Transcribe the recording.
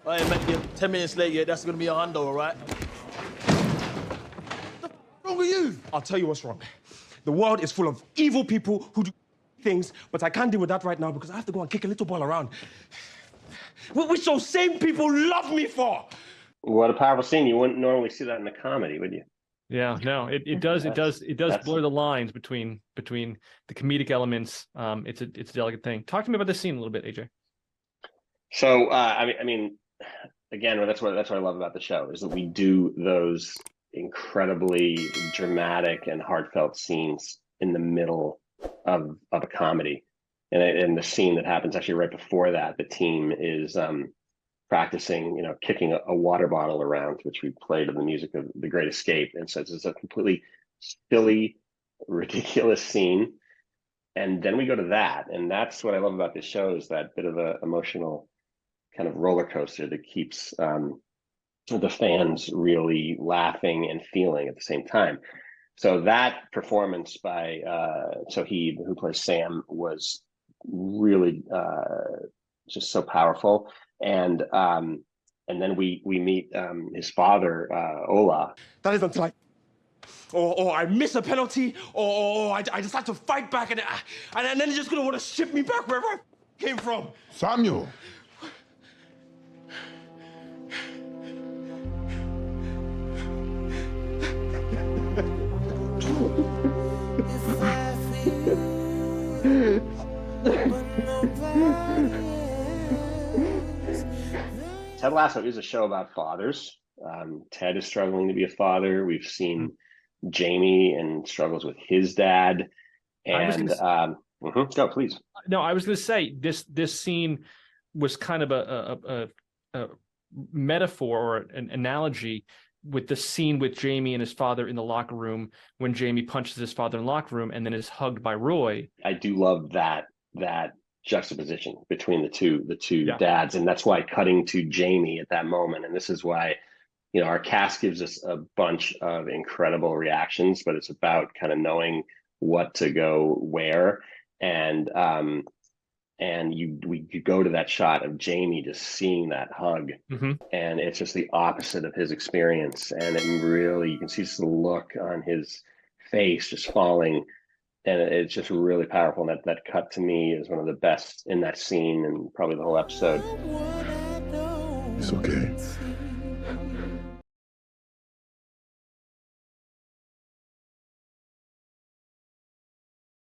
I ain't met you 10 minutes late yet. That's gonna be a hundo, all right? What's wrong with you? I'll tell you what's wrong. The world is full of evil people who do things, but I can't deal with that right now because I have to go and kick a little ball around. Which those same people love me for. What a powerful scene. You wouldn't normally see that in a comedy, would you? Yeah, no, it does blur the lines between the comedic elements. It's a delicate thing. Talk to me about this scene a little bit, AJ. So I mean, again, that's what I love about the show is that we do those incredibly dramatic and heartfelt scenes in the middle of a comedy, and the scene that happens actually right before that, the team is practicing, kicking a water bottle around, which we played in the music of The Great Escape. And so it's a completely silly, ridiculous scene. And then we go to that. And that's what I love about this show is that bit of an emotional kind of roller coaster that keeps the fans really laughing and feeling at the same time. So that performance by Soheeb, who plays Sam, was really just so powerful. And then we meet his father, Ola. That is until I miss a penalty, or I decide to fight back, and then they're just gonna want to ship me back wherever I came from. Samuel. Ted Lasso is a show about fathers. Ted is struggling to be a father. We've seen Jamie and struggles with his dad. And go, please. No, I was going to say this scene was kind of a metaphor or an analogy with the scene with Jamie and his father in the locker room when Jamie punches his father in the locker room and then is hugged by Roy. I do love that juxtaposition between the two dads, and that's why cutting to Jamie at that moment, and this is why our cast gives us a bunch of incredible reactions, but it's about kind of knowing what to go where, and we go to that shot of Jamie just seeing that hug, and it's just the opposite of his experience, and it really, you can see just the look on his face just falling. And it's just really powerful. And that cut to me is one of the best in that scene and probably the whole episode. It's okay.